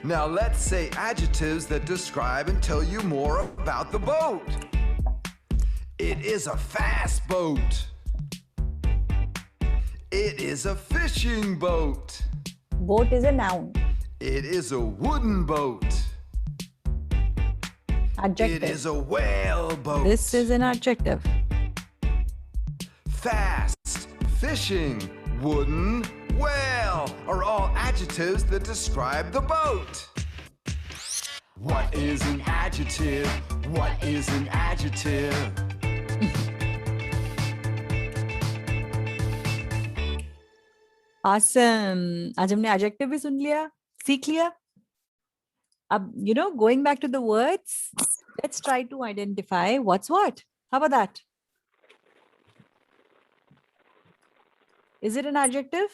Now let's say adjectives that describe and tell you more about the boat. It is a fast boat. It is a fishing boat. Boat is a noun. It is a wooden boat. Adjective. It is a whale boat. This is an adjective. Fast, fishing, wooden, whale are all adjectives that describe the boat. What is an adjective? What is an adjective? Awesome. आज हमने adjective भी सुन लिया, सीख लिया. अब, going back to the words, let's try to identify what's what. How about that? Is it an adjective?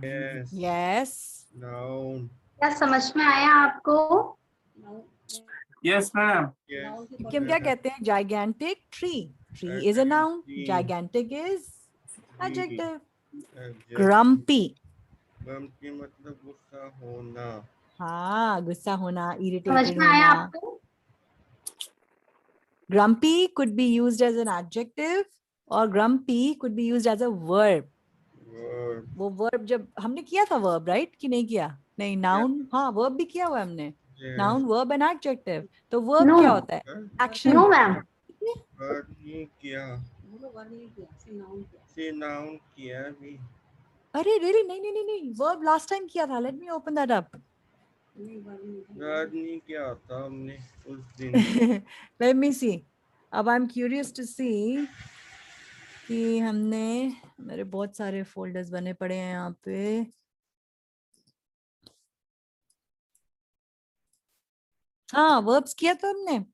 Yes. Yes. Noun. क्या समझ में आया आपको? Yes, ma'am. Yes. कि हम क्या कहते हैं? Gigantic tree. Tree is a noun. Tree. Gigantic is adjective. Adjective. Grumpy. Grumpy मतलब गुस्सा होना. हाँ, गुस्सा होना, समझ irritated में आया होना. आपको? Grumpy could be used as an adjective or grumpy could be used as a verb. Word. वो verb जब हमने किया था verb, right? कि नहीं किया? नहीं, noun, हाँ, verb भी किया हुआ है हमने. Yes. Noun, verb and adjective. तो verb No. क्या होता है? Action. No, ma'am. Word नहीं किया. से noun किया भी. अरे really? नहीं. Verb last time किया था. Let me open that up. Word नहीं किया था हमने उस दिन. Let me see. अब I'm curious to see कि हमने, मेरे बहुत सारे folders बने पड़े हैं यहाँ पे. हाँ, verbs किया तो हमने.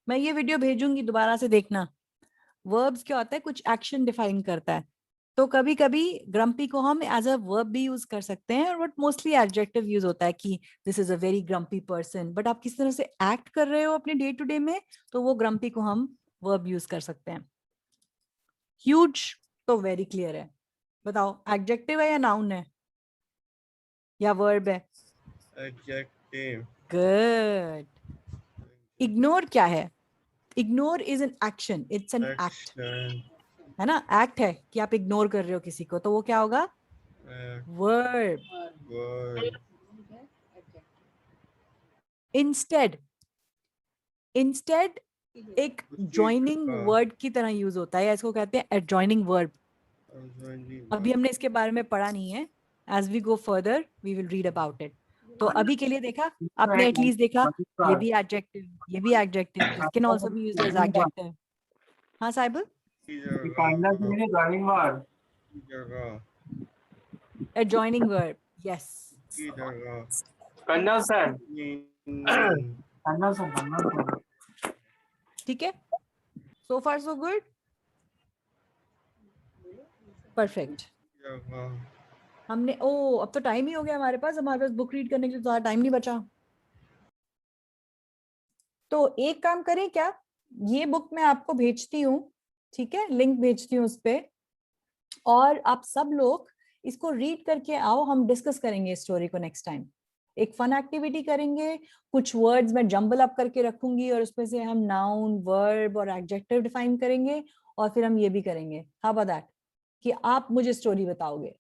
मैं ये वीडियो भेजूंगी, दोबारा से देखना. Verbs क्या होता है? कुछ action define करता है. तो कभी कभी grumpy को हम as a verb भी use कर सकते हैं, और mostly adjective use होता है कि this is a very grumpy person. But आप किस तरह से act कर रहे हो अपने day to day में, तो वो grumpy को हम verb use कर सकते हैं. Huge तो very clear है. बताओ, adjective है या noun है या verb है? Adjective. Good. Ignore क्या है? Ignore is an action. It's an act. Action. है ना? Act है कि आप ignore कर रहे हो किसी को, तो वो क्या होगा? Verb. Word. Instead. Instead एक उसी joining का word की तरह यूज होता है, इसको कहते हैं adjoining verb. adjoining अभी हमने इसके बारे में पढ़ा नहीं है. As we go further, we will read about it. तो अभी के लिए देखा, आपने एटलीस्ट देखा, ये भी adjective, ये भी adjective. It can also be used as adjective. हाँ साहिब, की कांदा के जगह लिए joining word. की जगह adjoining verb. Yes. की जगह Conjunction. नींद Conjunction. ठीक है. So far so good. Perfect. जगह हमने अब तो टाइम ही हो गया हमारे पास बुक रीड करने के लिए ज़्यादा टाइम नहीं बचा. तो एक काम करें क्या, ये बुक मैं आपको भेजती हूँ, ठीक है, लिंक भेजती हूँ उस पे, और आप सब लोग इसको रीड करके आओ. हम डिस्कस करेंगे स्टोरी को नेक्स्ट टाइम. एक फन एक्टिविटी करेंगे, कुछ वर्ड्स मैं जंबल अप करके रखूंगी और उसमें से हम नाउन, वर्ब और एडजेक्टिव डिफाइन करेंगे, और फिर हम ये भी करेंगे, हाउ अबाउट दैट, कि आप मुझे स्टोरी बताओगे.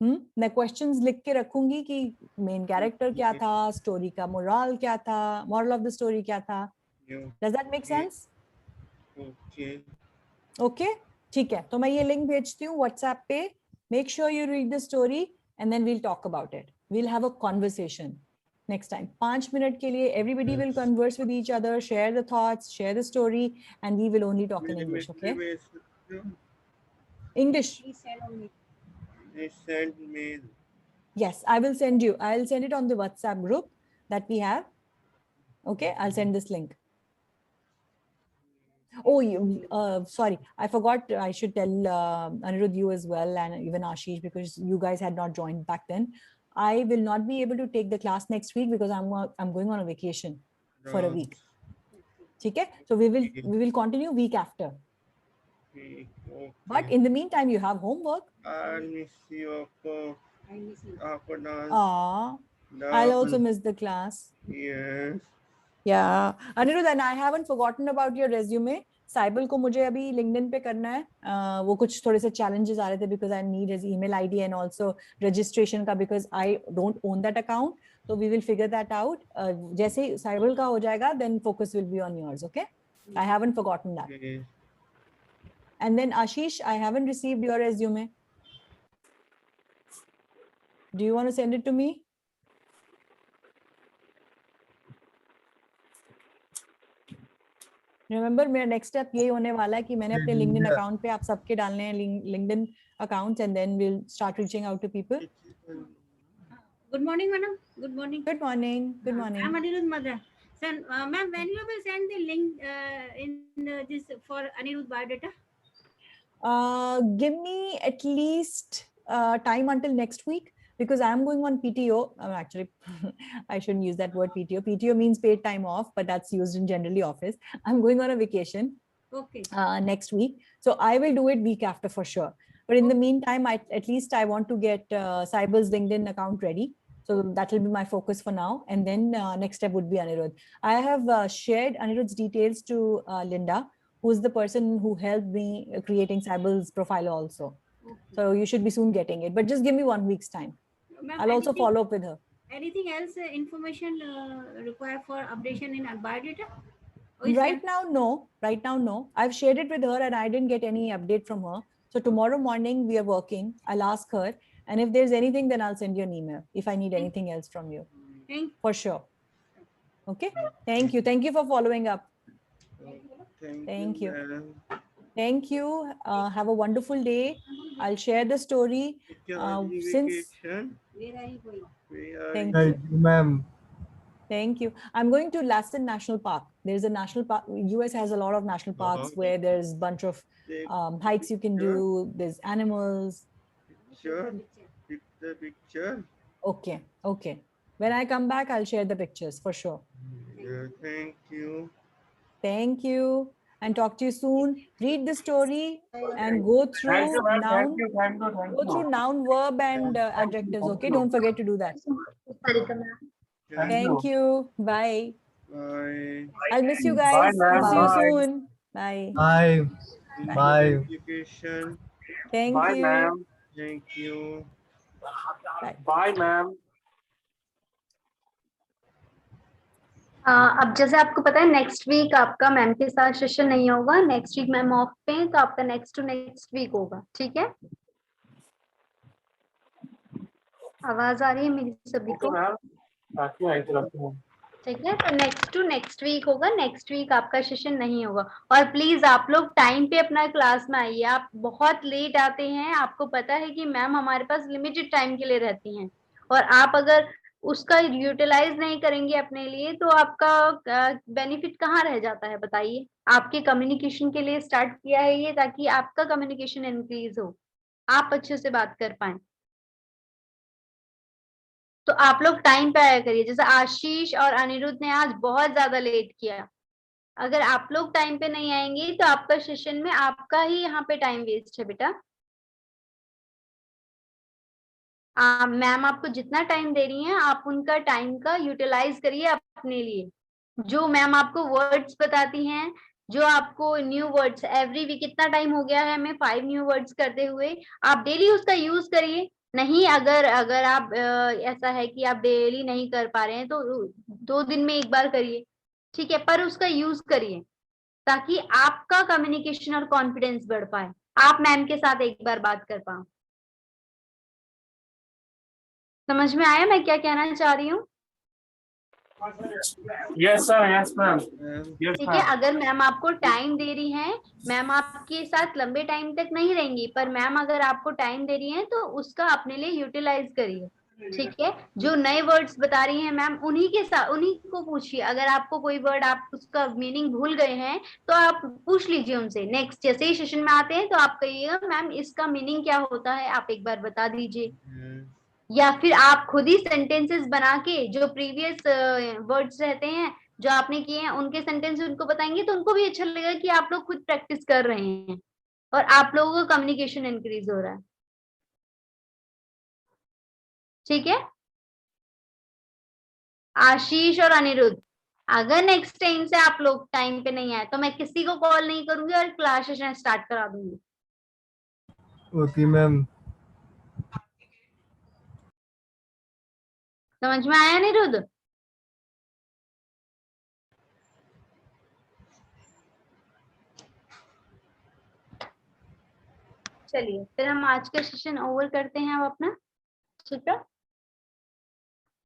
मैं क्वेश्चंस लिख के रखूंगी कि मेन कैरेक्टर क्या था, स्टोरी का मोरल क्या था, मॉरल ऑफ द स्टोरी क्या था. Does that make sense? Okay okay, ठीक है. तो मैं ये लिंक भेजती हूँ व्हाट्सएप पे. Make sure you read the story and then we'll talk about it. We'll have a conversation next time. 5 minute के लिए everybody will converse with each other, share the thoughts, share the story, and we will only talk in English. Okay, English. send mail. Yes, I will send you. I'll send it on the WhatsApp group that we have. Okay, I'll send this link. Oh, sorry, I forgot. I should tell Anirudh, you as well, and even Ashish, because you guys had not joined back then. I will not be able to take the class next week because I'm going on a vacation for a week. Okay, so we will continue week after. Okay. But in the meantime, you have homework. I miss you. I'll also miss the class. Yes. Yeah, Anirudh, and I haven't forgotten about your resume. Cyble को मुझे अभी LinkedIn पे करना है. वो कुछ थोड़े से challenges आ रहे थे because I need his email ID and also registration का, because I don't own that account. So we will figure that out. जैसे ही साइबल का हो जाएगा, then focus will be on yours. Okay? I haven't forgotten that. Okay. And then Ashish, I haven't received your resume. Do you want to send it to me? Remember, मेरा next step यही होने वाला है कि मैंने अपने LinkedIn account पे आप सबके डालने हैं LinkedIn accounts, and then we'll start reaching out to people. Good morning, madam. Good morning. Good morning. Good morning. I'm Anirudh mother. So, ma'am, when you will send the link in this for Anirudh biodata? Give me at least time until next week, because I'm going on PTO. Actually, I shouldn't use that word PTO. PTO means paid time off, but that's used in generally office. I'm going on a vacation. Okay. Next week. So I will do it week after for sure. But in the meantime, at least I want to get Cyber's LinkedIn account ready. So that will be my focus for now. And then next step would be Anirudh. I have shared Anirudh's details to Linda, who's the person who helped me creating Cyber's profile also. Okay. So you should be soon getting it, but just give me 1 week's time. I'll also follow up with her. Anything else information required for updation in biodata? Right now, no. Right now, no. I've shared it with her and I didn't get any update from her. So tomorrow morning we are working. I'll ask her, and if there's anything, then I'll send you an email if I need anything else from you. For sure. Okay. Thank you. Thank you for following up. Thank you. Thank you. Have a wonderful day. I'll share the story. Thank you, ma'am. Thank you. I'm going to Lassen National Park. There's a national park. US has a lot of national parks where there's a bunch of hikes you can do. There's animals. Picture. Okay. Okay. When I come back, I'll share the pictures for sure. Yeah, thank you. Thank you. And talk to you soon. Read the story and go through noun. Go through noun, verb, and adjectives. Okay. Don't forget to do that. Thank you. Bye. Bye. I'll miss you guys. I'll see you soon. Bye. Bye. Bye. Thank you. Thank you. Bye ma'am. अब जैसे आपको पता है next week आपका ma'am के साथ session नहीं होगा, नेक्स्ट वीक मैम ऑफ पे हैं, तो आपका नेक्स्ट टू नेक्स्ट वीक होगा, ठीक है? आवाज आ रही है मेरी सभी ओके को? मैम, थैंक यू, इंटरप्ट हूँ। ठीक है, तो नेक्स्ट टू नेक्स्ट वीक होगा, नेक्स्ट वीक आपका सेशन नहीं होगा। और प्लीज आप लोग टाइम पे अपना क्लास में आइए, आप बहुत लेट आते हैं, आपको पता है कि मैम हमारे पास लिमिटेड टाइम के लिए रहती हैं, और आप अगर उसका यूटिलाइज नहीं करेंगे अपने लिए तो आपका बेनिफिट कहाँ रह जाता है बताइए? आपके कम्युनिकेशन के लिए स्टार्ट किया है ये, ताकि आपका कम्युनिकेशन इंक्रीज हो, आप अच्छे से बात कर पाए। तो आप लोग टाइम पे आया करिए। जैसे आशीष और अनिरुद्ध ने आज बहुत ज्यादा लेट किया, अगर आप लोग टाइम पे नहीं आएंगे तो आपका सेशन में आपका ही यहाँ पे टाइम वेस्ट है बेटा। मैम आपको जितना टाइम दे रही हैं आप उनका टाइम का यूटिलाइज करिए अपने लिए। जो मैम आपको वर्ड्स बताती हैं, जो आपको न्यू वर्ड्स, एवरी वीक कितना टाइम हो गया है हमें 5 न्यू वर्ड्स करते हुए, आप डेली उसका यूज करिए। नहीं, अगर अगर आप ऐसा है कि आप डेली नहीं कर पा रहे हैं तो 2 दिन में एक बार करिए, ठीक है, पर उसका यूज करिए ताकि आपका कम्युनिकेशन और कॉन्फिडेंस बढ़ पाए, आप मैम के साथ एक बार बात कर पाओ। समझ में आया मैं क्या कहना चाह रही हूँ? Yes sir, yes ma'am, yes ठीक है, मैम। अगर मैम आपको टाइम दे रही हैं, मैम आपके साथ लंबे टाइम तक नहीं रहेंगी, पर मैम अगर आपको टाइम दे रही हैं तो उसका अपने लिए यूटिलाइज करिए, ठीक है? जो नए वर्ड्स बता रही हैं मैम उन्हीं के साथ, उन्हीं को पूछिए। अगर आपको कोई वर्ड आप उसका मीनिंग भूल गए हैं तो आप पूछ लीजिए उनसे, नेक्स्ट जैसे ही सेशन में आते हैं तो आप कहिएगा मैम इसका मीनिंग क्या होता है, आप एक बार बता दीजिए। या फिर आप खुद ही सेंटेंसेस बना के जो प्रीवियस वर्ड्स रहते हैं जो आपने किए हैं उनके सेंटेंस उनको बताएंगे तो उनको भी अच्छा लगेगा कि आप लोग खुद प्रैक्टिस कर रहे हैं और आप लोगों का कम्युनिकेशन इंक्रीज हो रहा है, ठीक है? आशीष और अनिरुद्ध, अगर नेक्स्ट टाइम से आप लोग टाइम पे नहीं आए तो मैं किसी को कॉल नहीं करूंगी और क्लास स्टार्ट करा दूंगी। Okay ma'am. समझ में आया अनिरुद्ध? चलिए फिर हम आज का सेशन ओवर करते हैं अब अपना, ठीक है?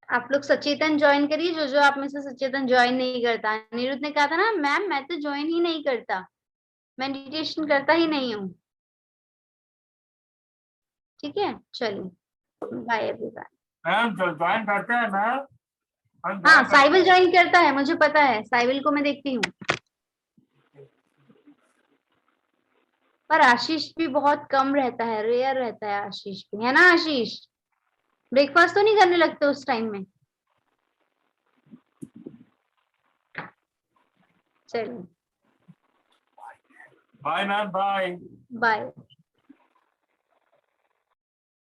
आप लोग सचेतन ज्वाइन करिए, जो जो आप में से सचेतन ज्वाइन नहीं करता। अनिरुद्ध ने कहा था ना मैम मैं तो ज्वाइन ही नहीं करता, मेडिटेशन करता ही नहीं हूँ, ठीक है? चलिए बाय एवरीवन। मैम ज्वाइन करते हैं मैम। हाँ साइबल ज्वाइन करता है, मुझे पता है, साइबल को मैं देखती हूँ, पर आशीष भी बहुत कम रहता है, रेयर रहता है आशीष भी, है ना आशीष? ब्रेकफास्ट तो नहीं करने लगते उस टाइम में? चलिए बाय मैम, बाय बाय।